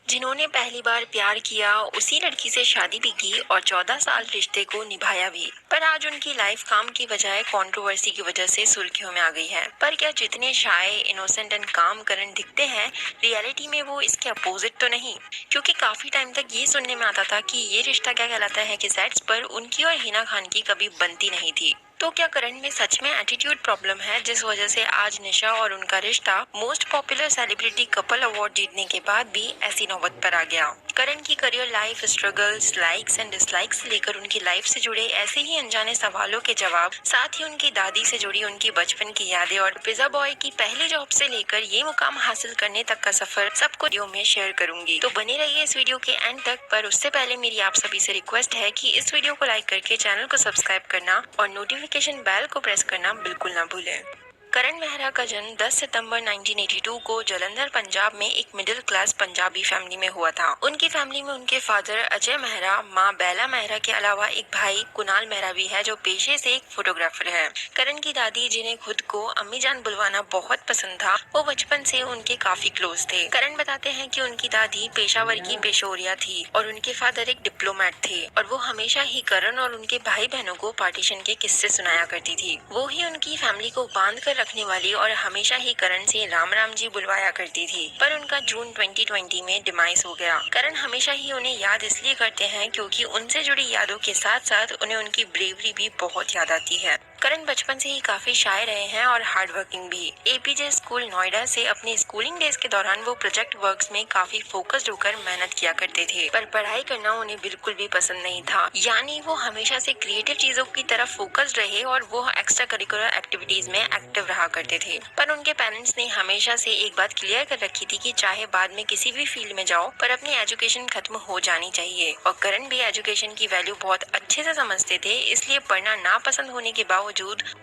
जिन्होंने पहली बार प्यार किया उसी लड़की से शादी भी की और 14 साल रिश्ते को निभाया भी। पर आज उनकी लाइफ काम की बजाय कंट्रोवर्सी की वजह से सुर्खियों में आ गई है। पर क्या जितने शाय इनोसेंट एंड काम करण दिखते हैं, रियलिटी में वो इसके अपोजिट तो नहीं? क्योंकि काफी टाइम तक ये सुनने में आता था कि ये रिश्ता क्या कहलाता है कि सेट्स पर उनकी और हिना खान की कभी बनती नहीं थी। तो क्या करण में सच में एटीट्यूड प्रॉब्लम है, जिस वजह से आज निशा और उनका रिश्ता most popular celebrity couple award जीतने के बाद भी ऐसी नौबत पर आ गया? करण की career life, struggles, likes and dislikes से लेकर उनकी लाइफ से जुड़े ऐसे ही अनजाने सवालों के जवाब, साथ ही उनकी दादी से जुड़ी उनकी बचपन की यादें और पिज्जा बॉय की पहली जॉब से लेकर ये मुकाम हासिल करने तक का सफर सबको वीडियो में शेयर करूंगी। तो बने रहिए इस वीडियो के एंड तक। पर उससे पहले मेरी आप सभी से रिक्वेस्ट है कि इस वीडियो को लाइक करके चैनल को सब्सक्राइब करना और नोटिफिकेशन बेल को प्रेस करना बिल्कुल ना भूलें। करण मेहरा का जन्म 10 सितंबर 1982 को जालंधर पंजाब में एक मिडिल क्लास पंजाबी फैमिली में हुआ था। उनकी फैमिली में उनके फादर अजय मेहरा, मां बैला मेहरा के अलावा एक भाई कुणाल मेहरा भी है जो पेशे से एक फोटोग्राफर है। करण की दादी, जिन्हें खुद को अम्मी जान बुलवाना बहुत पसंद था, वो बचपन से उनके काफी क्लोज थे। करण बताते हैं कि उनकी दादी पेशावर की पेशोरिया थी और उनके फादर एक डिप्लोमेट थे और वो हमेशा ही करण और उनके भाई बहनों को पार्टीशन के किस्से सुनाया करती थी। वो ही उनकी फैमिली को बांध कर रखने वाली और हमेशा ही करण से राम राम जी बुलवाया करती थी। पर उनका जून 2020 में डिमाइस हो गया। करण हमेशा ही उन्हें याद इसलिए करते हैं क्योंकि उनसे जुड़ी यादों के साथ साथ उन्हें उनकी ब्रेवरी भी बहुत याद आती है। करण बचपन से ही काफी शाय रहे हैं और हार्ड वर्किंग भी। एपीजे स्कूल नोएडा से अपने स्कूलिंग डेज के दौरान वो प्रोजेक्ट वर्क्स में काफी फोकस्ड होकर मेहनत किया करते थे, पर पढ़ाई करना उन्हें बिल्कुल भी पसंद नहीं था। यानी वो हमेशा से क्रिएटिव चीजों की तरफ फोकस्ड रहे और वो एक्स्ट्रा करिकुलर एक्टिविटीज में एक्टिव रहा करते थे। पर उनके पेरेंट्स ने हमेशा से एक बात क्लियर कर रखी थी कि चाहे बाद में किसी भी फील्ड में जाओ, पर अपनी एजुकेशन खत्म हो जानी चाहिए। और करण भी एजुकेशन की वैल्यू बहुत अच्छे से समझते थे, इसलिए पढ़ना नापसंद होने के बावजूद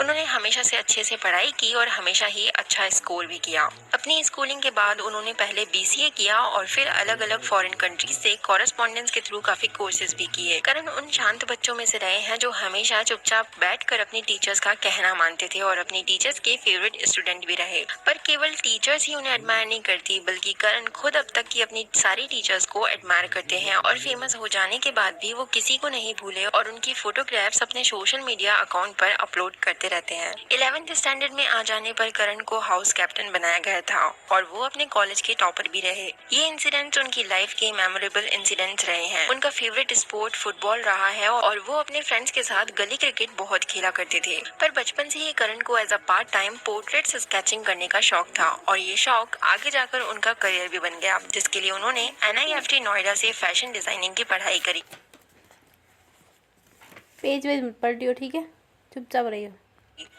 उन्होंने हमेशा से अच्छे से पढ़ाई की और हमेशा ही अच्छा स्कोर भी किया। अपनी स्कूलिंग के बाद उन्होंने पहले बीसीए किया और फिर अलग अलग फॉरेन कंट्रीज से कॉरेस्पॉन्डेंस के थ्रू काफी कोर्सेज भी किए। करण उन शांत बच्चों में से रहे हैं जो हमेशा चुपचाप बैठकर अपने टीचर्स का कहना मानते थे और अपने टीचर्स के फेवरेट स्टूडेंट भी रहे। पर केवल टीचर्स ही उन्हें एडमायर नहीं करती, बल्कि करण खुद अब तक की अपनी सारी टीचर्स को एडमायर करते हैं और फेमस हो जाने के बाद भी वो किसी को नहीं भूले और उनकी फोटोग्राफ्स अपने सोशल मीडिया अकाउंट पर अपलोड करते रहते हैं। 11th स्टैंडर्ड में आ जाने पर करण को हाउस कैप्टन बनाया गया था और वो अपने कॉलेज के टॉपर भी रहे। ये इंसिडेंट्स उनकी लाइफ के मेमोरेबल इंसिडेंट्स रहे हैं। उनका फेवरेट स्पोर्ट फुटबॉल रहा है और वो अपने फ्रेंड्स के साथ गली क्रिकेट बहुत खेला करते थे। पर बचपन से ही करण को as a part time portraits sketching करने का शौक था और ये शौक आगे जाकर उनका करियर भी बन गया, जिसके लिए उन्होंने NIFT नोएडा से फैशन डिजाइनिंग की पढ़ाई करी। पेज वेज मत पलटियो, ठीक है? चुपचाप रहियो।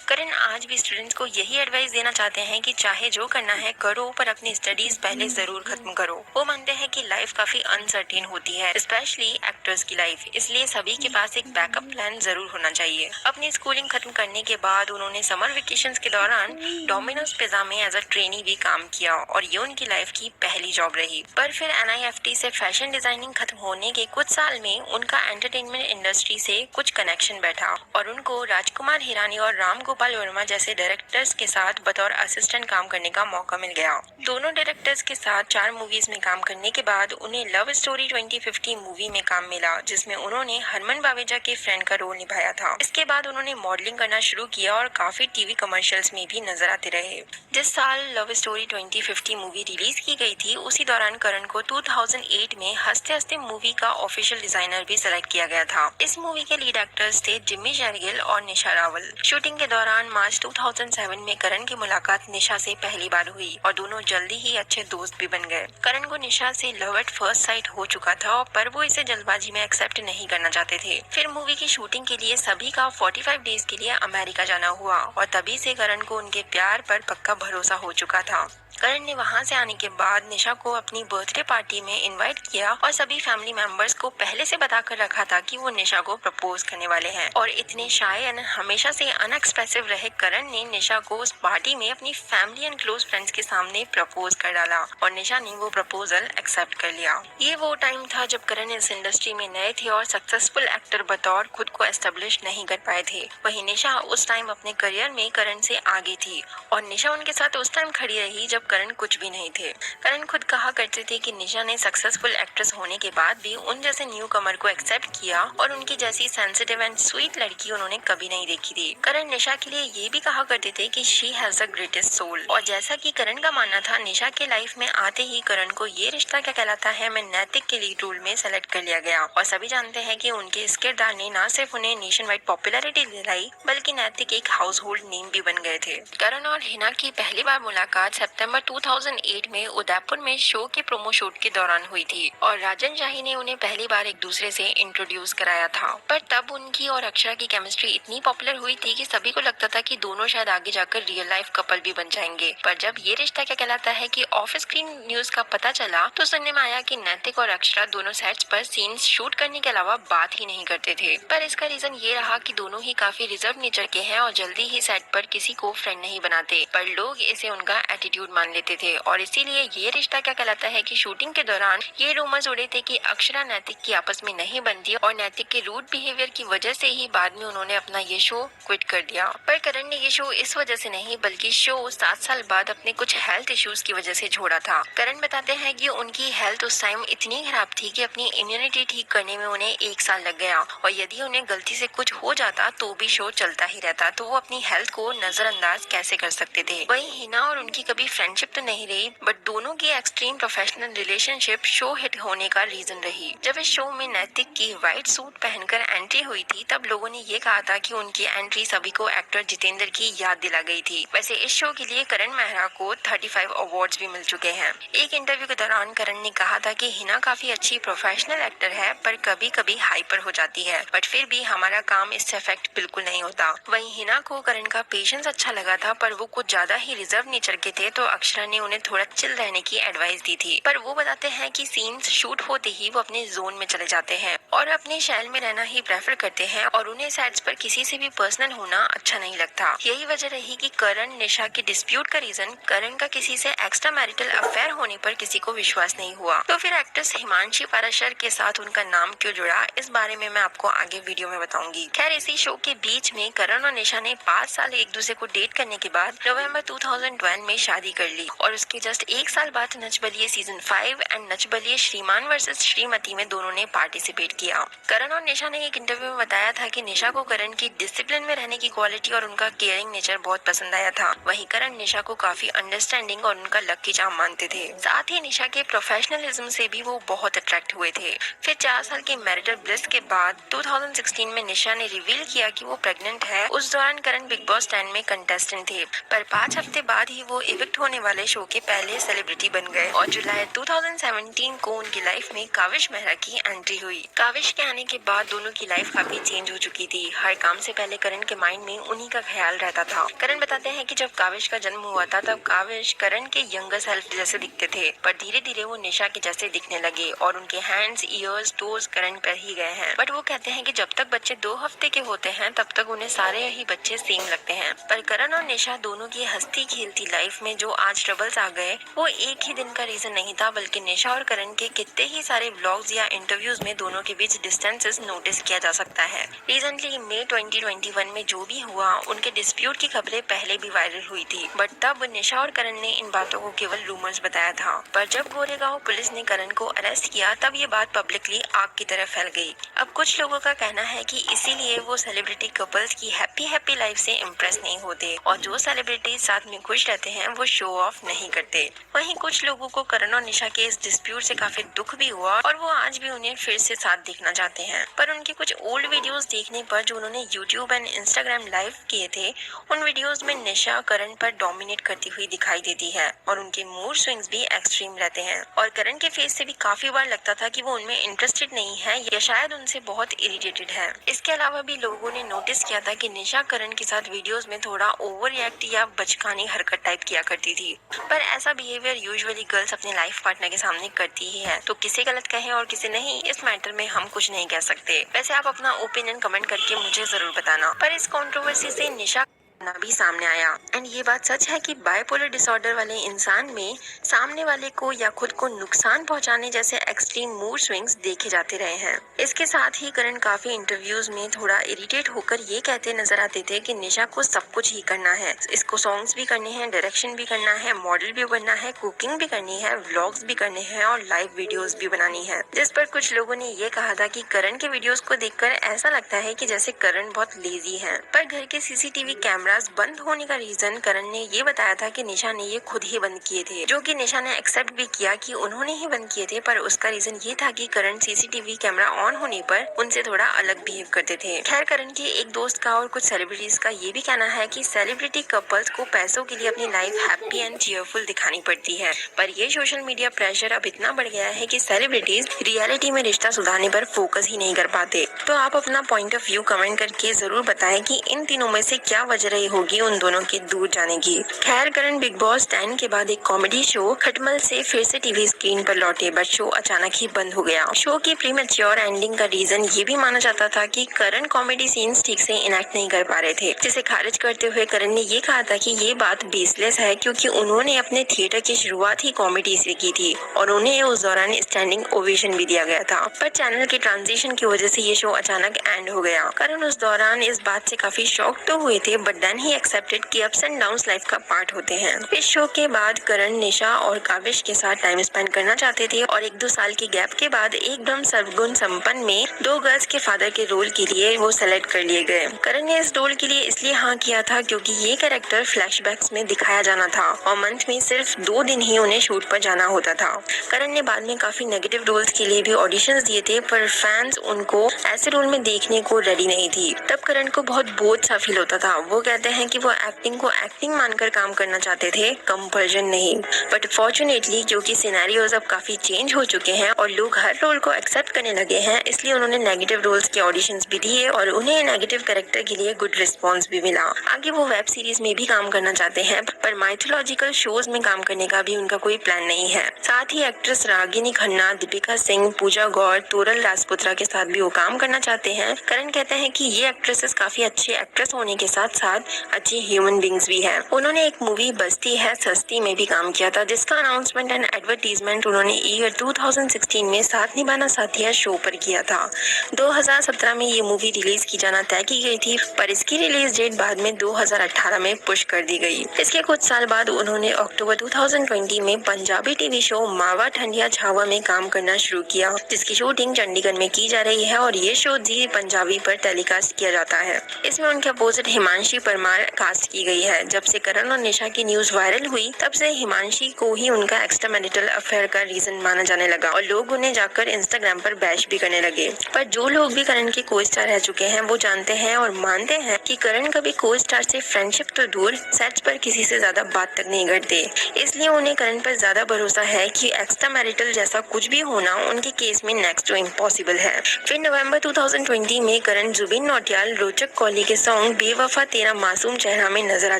करण आज भी स्टूडेंट्स को यही एडवाइस देना चाहते हैं कि चाहे जो करना है करो, पर अपनी स्टडीज पहले जरूर खत्म करो। वो मानते हैं कि लाइफ काफी अनसर्टेन होती है, स्पेशली एक्टर्स की लाइफ, इसलिए सभी के पास एक बैकअप प्लान जरूर होना चाहिए। अपनी स्कूलिंग खत्म करने के बाद उन्होंने समर वेकेशंस के दौरान डोमिनोज पिज्जा में एज अ ट्रेनी भी काम किया और ये उनकी लाइफ की पहली जॉब रही। पर फिर NIFT से फैशन डिजाइनिंग खत्म होने के कुछ साल में उनका एंटरटेनमेंट इंडस्ट्री से कुछ कनेक्शन बैठा और उनको राजकुमार हिरानी और राम गोपाल वर्मा जैसे डायरेक्टर्स के साथ बतौर असिस्टेंट काम करने का मौका मिल गया। दोनों डायरेक्टर्स के साथ 4 मूवीज में काम करने के बाद उन्हें लव स्टोरी 2050 मूवी में काम मिला, जिसमें उन्होंने हरमन बावेजा के फ्रेंड का रोल निभाया था। इसके बाद उन्होंने मॉडलिंग करना शुरू किया और काफी टीवी कमर्शियल्स में भी नजर आते रहे। जिस साल लव स्टोरी 2050 मूवी रिलीज की गई थी, उसी दौरान करण को 2008 में हंसते हंसते मूवी का ऑफिशियल डिजाइनर भी सेलेक्ट किया गया था। इस मूवी के लीड एक्टर्स थे जिम्मी शेरगिल और निशा रावल। शूटिंग के दौरान मार्च 2007 में करण की मुलाकात निशा से पहली बार हुई और दोनों जल्दी ही अच्छे दोस्त भी बन गए। करण को निशा से लव एट फर्स्ट साइट हो चुका था, पर वो इसे जल्दबाजी में एक्सेप्ट नहीं करना चाहते थे। फिर मूवी की शूटिंग के लिए सभी का 45 डेज के लिए अमेरिका जाना हुआ और तभी से करण को उनके प्यार पर पक्का भरोसा हो चुका था। करण ने वहां से आने के बाद निशा को अपनी बर्थडे पार्टी में इनवाइट किया और सभी फैमिली मेंबर्स को पहले से बताकर रखा था कि वो निशा को प्रपोज करने वाले हैं। और इतने शाय एंड हमेशा से अनएक्सप्रेसिव रहे करण ने निशा को उस पार्टी में अपनी फैमिली एंड क्लोज फ्रेंड्स के सामने प्रपोज कर डाला और निशा ने वो प्रपोजल एक्सेप्ट एक्सेप्ट कर लिया। ये वो टाइम था जब करण इस इंडस्ट्री में नए थे और सक्सेसफुल एक्टर बतौर खुद को एस्टेब्लिश नहीं कर पाए थे। वहीं निशा उस टाइम अपने करियर में करण से आगे थी और निशा उनके साथ उस टाइम खड़ी रही जब करण कुछ भी नहीं थे। करण खुद कहा करते थे कि निशा ने सक्सेसफुल एक्ट्रेस होने के बाद भी उन जैसे न्यू कमर को एक्सेप्ट किया और उनकी जैसी सेंसिटिव एंड स्वीट लड़की उन्होंने कभी नहीं देखी थी। करण निशा के लिए ये भी कहा करते थे कि she has a greatest soul. और जैसा कि करण का मानना था, निशा के लाइफ में आते ही करण को ये रिश्ता क्या कहलाता है मैं नैतिक के लीड रोल में सेलेक्ट कर लिया गया। और सभी जानते हैं कि उनके इस किरदार ने न सिर्फ उन्हें नेशन वाइड पॉपुलैरिटी दिलाई बल्कि नैतिक एक हाउस होल्ड नेम भी बन गए थे। करण और हिना की पहली बार मुलाकात सितंबर 2008 में उदयपुर में शो के प्रोमो शूट के दौरान हुई थी और राजन शाही ने उन्हें पहली बार एक दूसरे से इंट्रोड्यूस कराया था। पर तब उनकी और अक्षरा की केमिस्ट्री इतनी पॉपुलर हुई थी कि सभी को लगता था कि दोनों शायद आगे जाकर रियल लाइफ कपल भी बन जाएंगे। पर जब ये रिश्ता क्या कहलाता है कि ऑफ स्क्रीन न्यूज का पता चला तो सुनने में आया कि नैतिक और अक्षरा दोनों सेट्स पर सीन्स शूट करने के अलावा बात ही नहीं करते थे। पर इसका रीजन ये रहा कि दोनों ही काफी रिजर्व नेचर के हैं और जल्दी ही सेट पर किसी को फ्रेंड नहीं बनाते, पर लोग इसे उनका एटीट्यूड मान लेते थे और इसीलिए ये रिश्ता क्या कहलाता है कि शूटिंग के दौरान ये रूमर्स उड़े थे कि अक्षरा नैतिक की आपस में नहीं बनती और नैतिक के रूड बिहेवियर की वजह से ही बाद में उन्होंने अपना ये शो क्विट कर दिया। पर करण ने ये शो इस वजह से नहीं बल्कि शो 7 साल बाद अपने कुछ हेल्थ इश्यूज की वजह से छोड़ा था। करण बताते हैं कि उनकी हेल्थ उस टाइम इतनी खराब थी कि अपनी इम्यूनिटी ठीक करने में उन्हें 1 साल लग गया और यदि उन्हें गलती से कुछ हो जाता तो भी शो चलता ही रहता, तो वो अपनी हेल्थ को नजरअंदाज कैसे कर सकते थे। वहीं हिना और उनकी कभी फ्रेंडशिप तो नहीं रही बट दोनों की extreme professional relationship show hit होने का रीजन रही। जब इस शो में नैतिक की व्हाइट सूट पहनकर एंट्री हुई थी तब लोगों ने ये कहा था कि उनकी एंट्री सभी को एक्टर जितेंद्र की याद दिला गई थी। वैसे इस शो के लिए करण मेहरा को 35 अवार्ड्स भी मिल चुके हैं। एक इंटरव्यू के दौरान करण ने कहा था कि हिना काफी अच्छी प्रोफेशनल एक्टर है पर कभी कभी हाइपर हो जाती है, बट फिर भी हमारा काम इससे अफेक्ट बिल्कुल नहीं होता। वहीं हिना को करण का पेशेंस अच्छा लगा था पर वो कुछ ज्यादा ही रिजर्व नेचर के थे तो अक्षरा ने उन्हें थोड़ा चिल रहने की एडवाइस दी थी। पर वो बताते हैं कि सीन्स शूट होते ही वो अपने जोन में चले जाते हैं और अपने शैल में रहना ही प्रेफर करते हैं और उन्हें सेट्स पर किसी से भी पर्सनल होना अच्छा नहीं लगता। यही वजह रही कि करण निशा के डिस्प्यूट का रीजन करण का किसी से एक्स्ट्रा मैरिटल अफेयर होने पर किसी को विश्वास नहीं हुआ। तो फिर एक्ट्रेस हिमांशी पाराशर के साथ उनका नाम क्यों जुड़ा, इस बारे में मैं आपको आगे वीडियो में बताऊंगी। खैर इसी शो के बीच में करण और निशा ने 5 साल एक दूसरे को डेट करने के बाद नवंबर 2012 में शादी कर ली और उसके जस्ट 1 साल बाद नच बलिए सीजन 5 एंड नच बलिए श्रीमान वर्सेस श्रीमती में दोनों ने पार्टिसिपेट किया। करण और निशा ने एक इंटरव्यू में बताया था कि निशा को करण की डिसिप्लिन में रहने की क्वालिटी और उनका केयरिंग नेचर बहुत पसंद आया था। वहीं करण निशा को काफी अंडरस्टैंडिंग और उनका लकी चार्म मानते थे। साथ ही निशा के प्रोफेशनलिज्म से भी वो बहुत अट्रैक्ट हुए थे। फिर 4 साल के मैरिटल ब्लिस के बाद 2016 में निशा ने रिवील किया कि वो प्रेग्नेंट है। उस दौरान करण बिग बॉस 10 में कंटेस्टेंट थे पर 5 हफ्ते बाद ही वो इविक्ट होने वाले शो के पहले सेलिब्रिटी बन गए और जुलाई 2017 को उनकी लाइफ में काविश मेहरा की एंट्री हुई। काविश के आने के बाद दोनों की लाइफ काफी चेंज हो चुकी थी। हर काम से पहले करण के माइंड में उन्हीं का ख्याल रहता था। करण बताते हैं कि जब काविश का जन्म हुआ था तब काविश करण के यंगर सेल्फ जैसे दिखते थे पर धीरे धीरे वो निशा के जैसे दिखने लगे और उनके हैंड्स, ईयर्स, टोज करण पर ही गए हैं। बट वो कहते हैं कि जब तक बच्चे 2 हफ्ते के होते हैं तब तक उन्हें सारे ही बच्चे सेम लगते हैं। पर करण और निशा दोनों की हंसती खेलती लाइफ में जो आज ट्रबल्स आ गए वो एक ही दिन का रीजन नहीं था बल्कि निशा और करण के कितने ही सारे व्लॉग्स या इंटरव्यूज में दोनों के बीच डिस्टेंसेस नोटिस किया जा सकता है। रिसेंटली मई 2021 में जो भी हुआ उनके डिस्प्यूट की खबरें पहले भी वायरल हुई थी बट तब निशा और करण ने इन बातों को केवल रूमर्स बताया था। पर जब गोरेगांव पुलिस ने करण को अरेस्ट किया तब ये बात पब्लिकली आग की तरह फैल गई। अब कुछ लोगों का कहना है कि इसीलिए वो सेलिब्रिटी कपल्स की हैप्पी लाइफ से इम्प्रेस नहीं होते और जो सेलिब्रिटी साथ में खुश रहते हैं वो शो ऑफ नहीं करते। वहीं कुछ लोगों को करण और निशा के इस डिस्प्यूट से काफी दुख भी हुआ और वो आज भी उन्हें फिर से साथ देखना चाहते हैं। पर उनके कुछ ओल्ड वीडियोस देखने पर जो उन्होंने यूट्यूब एंड इंस्टाग्राम लाइव किए थे उन वीडियोस में निशा करण पर डोमिनेट करती हुई दिखाई देती है और उनके मूड स्विंग्स भी एक्सट्रीम रहते हैं और करण के फेस से भी काफी बार लगता था कि वो उनमें इंटरेस्टेड नहीं है या शायद उनसे बहुत इरिटेटेड है। इसके अलावा भी लोगों ने नोटिस किया था कि निशा करण के साथ वीडियोस में थोड़ा ओवर रिएक्ट या बचकानी हरकत टाइप किया करती थी। पर ऐसा बिहेवियर यूजुअली गर्ल्स अपने लाइफ पार्टनर के सामने करती ही है, तो किसे गलत कहें और किसे नहीं इस मैटर में हम कुछ नहीं कह सकते। वैसे आप अपना ओपिनियन कमेंट करके मुझे जरूर बताना। पर इस कंट्रोवर्सी से निशा ना भी सामने आया। एंड ये बात सच है कि बाइपोलर डिसऑर्डर वाले इंसान में सामने वाले को या खुद को नुकसान पहुंचाने जैसे एक्सट्रीम मूड स्विंग्स देखे जाते रहे हैं। इसके साथ ही करण काफी इंटरव्यूज में थोड़ा इरिटेट होकर ये कहते नजर आते थे कि निशा को सब कुछ ही करना है, इसको सॉन्ग्स भी करने हैं, डायरेक्शन भी करना है, मॉडल भी बनना है, कुकिंग भी करनी है, व्लॉग्स भी करने हैं और लाइव वीडियोस भी बनानी है। जिस पर कुछ लोगों ने ये कहा था कि करण के वीडियोस को देखकर ऐसा लगता है कि जैसे करण बहुत लेजी है। पर घर के सीसीटीवी कैमरास बंद होने का रीजन करण ने ये बताया था कि निशा ने ये खुद ही बंद किए थे, जो कि निशा ने एक्सेप्ट भी किया कि उन्होंने ही बंद किए थे। पर उसका रीजन ये था कि करण सीसीटीवी कैमरा ऑन होने पर उनसे थोड़ा अलग बिहेव करते थे। खैर, करण के एक दोस्त का और कुछ सेलिब्रिटीज का ये भी कहना है कि सेलिब्रिटी कपल्स को पैसों के लिए अपनी लाइफ हैप्पी एंड चीयरफुल दिखानी पड़ती है, पर ये सोशल मीडिया प्रेशर अब इतना बढ़ गया है कि सेलिब्रिटीज रियलिटी में रिश्ता सुधारने पर फोकस ही नहीं कर पाते। तो आप अपना पॉइंट ऑफ व्यू कमेंट करके जरूर बताएं कि इन तीनों में से क्या वजह रही होगी उन दोनों के दूर जाने की। खैर, करण बिग बॉस 10 के बाद एक कॉमेडी शो खटमल से फिर से टीवी स्क्रीन पर लौटे, बट शो अचानक ही बंद हो गया। शो की प्रीमेच्योर एंडिंग का रीजन ये भी माना जाता था कि करण कॉमेडी सीन्स ठीक से इनेक्ट नहीं कर पा रहे थे, जिसे खारिज करते हुए करण ने ये कहा था कि ये बात बेसलेस है क्योंकि उन्होंने अपने थिएटर की शुरुआत ही कॉमेडी से की थी और उन्हें उस दौरान स्टैंडिंग ओवेशन भी दिया गया था। पर चैनल के ट्रांजिशन की वजह से ये शो अचानक एंड हो गया। करण उस दौरान इस बात से काफी शॉक तो हुए थे, बट देन ही एक्सेप्टेड कि अप्स एंड डाउन्स लाइफ का पार्ट होते हैं। इस शो के बाद करण निशा और काविश के साथ टाइम स्पेंड करना चाहते थे और 1-2 साल के गैप के बाद एकदम सर्वगुण संपन्न में 2 गर्ल्स के फादर के रोल के लिए वो सेलेक्ट कर लिए गए। करण ने इस रोल के लिए इसलिए हाँ किया था क्योंकि ये कैरेक्टर फ्लैशबैक्स में दिखाया जाना था और मंथ में सिर्फ 2 दिन ही उन्हें शूट पर जाना होता था। करण ने बाद में काफी नेगेटिव रोल्स के लिए भी ऑडिशंस दिए थे, पर फैंस उनको ऐसे रोल में देखने को रेडी नहीं थी। तब करण को बहुत बोझ सा फील होता था। वो कहते हैं कि वो एक्टिंग को एक्टिंग मानकर काम करना चाहते थे, कंपल्जन नहीं। बट फॉर्चुनेटली क्योंकि सिनेरियोज अब काफी चेंज हो चुके हैं और लोग हर रोल को एक्सेप्ट करने लगे हैं, इसलिए उन्होंने नेगेटिव रोल्स के ऑडिशंस भी दिए और उन्हें नेगेटिव कैरेक्टर के लिए गुड रिस्पॉन्स भी मिला। आगे वो वेब सीरीज में भी काम करना चाहते हैं, पर माइथोलॉजिकल शोज में काम करने का भी उनका कोई प्लान नहीं है। साथ ही एक्ट्रेस रागिनी खन्ना, दीपिका सिंह, पूजा गौर, तोरल राजपुत्रा के साथ भी वो काम करना चाहते हैं। करण कहते हैं कि ये एक्ट्रेसेस काफी अच्छे एक्ट्रेस होने के साथ साथ अच्छी ह्यूमन बींग्स भी है। उन्होंने एक मूवी बस्ती है सस्ती में भी काम किया था, जिसका अनाउंसमेंट एंड एडवर्टीजमेंट उन्होंने ईयर 2016 में साथ निभाना साथिया शो पर किया था। 2017 में ये मूवी रिलीज की जाना तय की गई थी, पर इसकी रिलीज डेट बाद में 2018 में पुश कर दी गई। इसके कुछ साल बाद उन्होंने अक्टूबर 2020 में पंजाबी टीवी शो मावा ठंडिया छावा में काम करना शुरू किया, जिसकी शूटिंग चंडीगढ़ में की जा रही है और ये शो जी पंजाबी पर टेलीकास्ट किया जाता है। इसमें उनके अपोजिट हिमांशी परमार कास्ट की गई है। जब से करण और निशा की न्यूज वायरल हुई, तब से हिमांशी को ही उनका एक्स्ट्रा मैरिटल अफेयर का रीजन माना जाने लगा और लोग उन्हें जाकर इंस्टाग्राम पर बैश भी करने लगे। पर जो लोग भी करण के को स्टार रह चुके हैं, वो जानते हैं और मानते हैं कि करण कभी को स्टार से फ्रेंडशिप तो दूर, सेट्स पर किसी से ज्यादा बात तक नहीं करते। इसलिए उन्हें करण पर ज्यादा भरोसा है कि एक्स्ट्रा मैरिटल जैसा कुछ भी होना उनके केस में नेक्स्ट टू इम्पॉसिबल है। फिर नवंबर 2020 में करण जुबिन नौटियाल रोचक कौली के सॉन्ग बेवफा तेरा मासूम चेहरा में नजर आ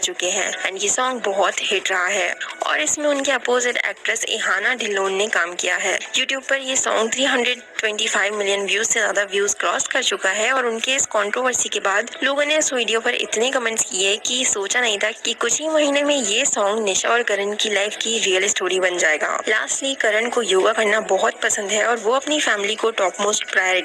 चुके हैं एंड ये सॉन्ग बहुत हिट रहा है और इसमें उनके अपोजिट एक्ट्रेस इहाना ढिल्लोन ने काम किया है। यूट्यूब पर ये सॉन्ग 325 मिलियन व्यूज से ज्यादा व्यूज क्रॉस कर चुका है और उनके इस कंट्रोवर्सी के बाद लोगों ने इस वीडियो पर इतने कमेंट्स किए कि सोचा नहीं था कि कुछ ही महीने में ये सॉन्ग निशा और करण की लाइफ की रियल स्टोरी बन जाएगा। लास्टली, करण को योगा करना बहुत पसंद है और वो अपनी फैमिली को टॉप मोस्ट प्रायोरिटी